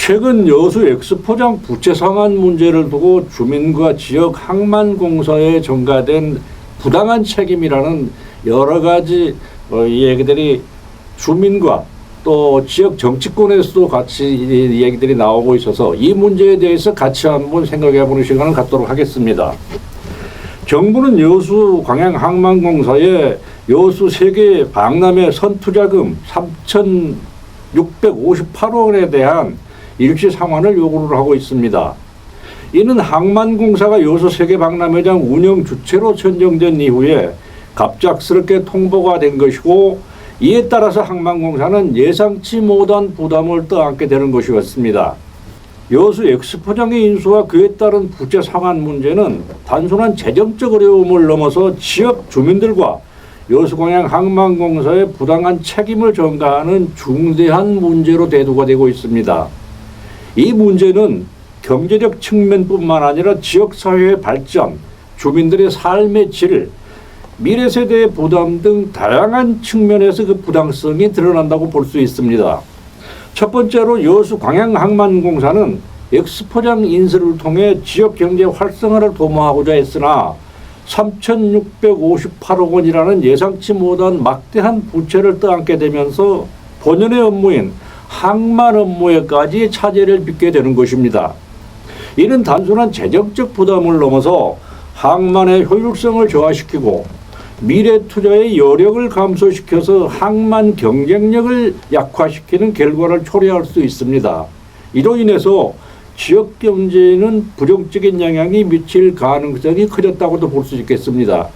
최근 여수 엑스포장 부채 상환 문제를 두고 주민과 지역 항만공사에 전가된 부당한 책임이라는 여러 가지 얘기들이 주민과 또 지역 정치권에서도 같이 얘기들이 나오고 있어서 이 문제에 대해서 같이 한번 생각해보는 시간을 갖도록 하겠습니다. 정부는 여수 광양항만공사에 여수 세계 박람회 선투자금 3,658억 원에 대한 일시 상환을 요구를 하고 있습니다. 이는 항만공사가 여수 세계 박람회장 운영 주체로 선정된 이후에 갑작스럽게 통보가 된 것이고, 이에 따라서 항만공사는 예상치 못한 부담을 떠안게 되는 것이었습니다. 여수 엑스포장의 인수와 그에 따른 부채 상환 문제는 단순한 재정적 어려움을 넘어서 지역 주민들과 여수광양 항만공사의 부당한 책임을 전가하는 중대한 문제로 대두가 되고 있습니다. 이 문제는 경제적 측면뿐만 아니라 지역사회의 발전, 주민들의 삶의 질, 미래 세대의 부담 등 다양한 측면에서 그 부당성이 드러난다고 볼 수 있습니다. 첫 번째로 여수 광양항만공사는 엑스포장 인수를 통해 지역 경제 활성화를 도모하고자 했으나 3,658억 원이라는 예상치 못한 막대한 부채를 떠안게 되면서 본연의 업무인 항만 업무에까지 차질을 빚게 되는 것입니다. 이는 단순한 재정적 부담을 넘어서 항만의 효율성을 저하시키고 미래 투자의 여력을 감소시켜서 항만 경쟁력을 약화시키는 결과를 초래할 수 있습니다. 이로 인해서 지역 경제에는 부정적인 영향이 미칠 가능성이 커졌다고도 볼 수 있겠습니다.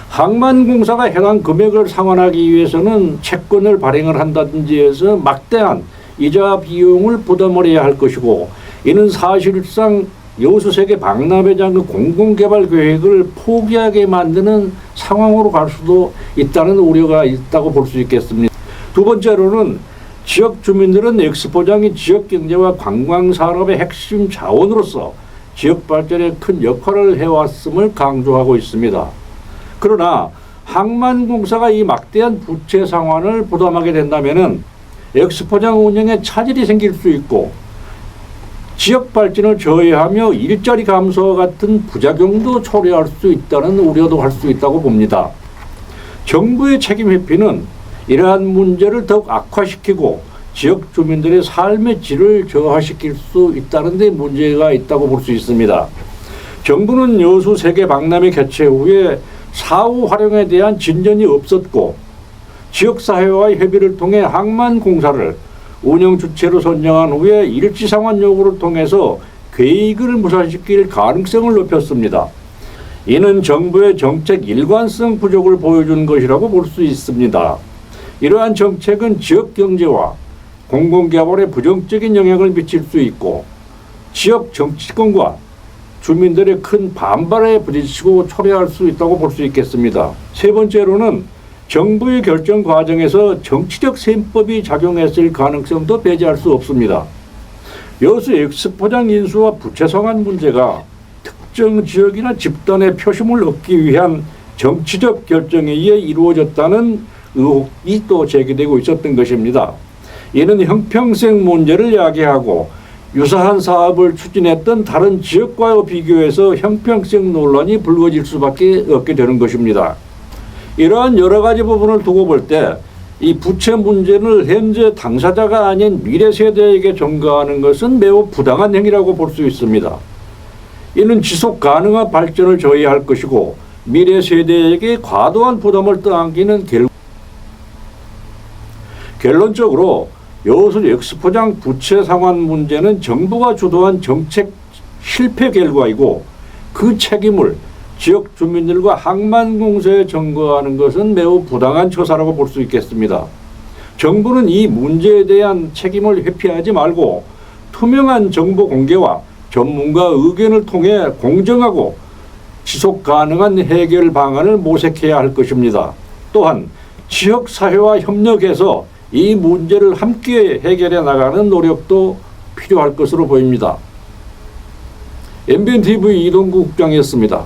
항만공사가 해당 금액을 상환하기 위해서는 채권을 발행을 한다든지 해서 막대한 이자 비용을 부담을 해야 할 것이고, 이는 사실상 여수 세계 박람회장 그 공공개발 계획을 포기하게 만드는 상황으로 갈 수도 있다는 우려가 있다고 볼 수 있겠습니다. 두 번째로는 지역 주민들은 엑스포장이 지역 경제와 관광 산업의 핵심 자원으로서 지역 발전에 큰 역할을 해왔음을 강조하고 있습니다. 그러나 항만공사가 이 막대한 부채 상환을 부담하게 된다면 엑스포장 운영에 차질이 생길 수 있고, 지역 발전을 저해하며 일자리 감소와 같은 부작용도 초래할 수 있다는 우려도 할 수 있다고 봅니다. 정부의 책임 회피는 이러한 문제를 더욱 악화시키고 지역 주민들의 삶의 질을 저하시킬 수 있다는 데 문제가 있다고 볼 수 있습니다. 정부는 여수 세계 박람회 개최 후에 사후 활용에 대한 진전이 없었고, 지역사회와의 협의를 통해 항만공사를 운영 주체로 선정한 후에 일지상환 요구를 통해서 계획을 무산시킬 가능성을 높였습니다. 이는 정부의 정책 일관성 부족을 보여준 것이라고 볼 수 있습니다. 이러한 정책은 지역 경제와 공공개발에 부정적인 영향을 미칠 수 있고, 지역 정치권과 주민들의 큰 반발에 부딪히고 초래할 수 있다고 볼 수 있겠습니다. 세 번째로는 정부의 결정 과정에서 정치적 셈법이 작용했을 가능성도 배제할 수 없습니다. 여수 엑스포장 인수와 부채 상환 문제가 특정 지역이나 집단의 표심을 얻기 위한 정치적 결정에 의해 이루어졌다는 의혹이 또 제기되고 있었던 것입니다. 이는 형평성 문제를 야기하고 유사한 사업을 추진했던 다른 지역과의 비교해서 형평성 논란이 불거질 수밖에 없게 되는 것입니다. 이러한 여러 가지 부분을 두고 볼 때 이 부채 문제를 현재 당사자가 아닌 미래 세대에게 전가하는 것은 매우 부당한 행위라고 볼 수 있습니다. 이는 지속 가능한 발전을 저해할 것이고 미래 세대에게 과도한 부담을 떠안기는 결론적으로 여수 엑스포장 부채 상환 문제는 정부가 주도한 정책 실패 결과이고, 그 책임을 지역 주민들과 항만공사에 전가하는 것은 매우 부당한 처사라고 볼 수 있겠습니다. 정부는 이 문제에 대한 책임을 회피하지 말고 투명한 정보 공개와 전문가 의견을 통해 공정하고 지속 가능한 해결 방안을 모색해야 할 것입니다. 또한 지역사회와 협력해서 이 문제를 함께 해결해 나가는 노력도 필요할 것으로 보입니다. MBNTV 이동구 국장이었습니다.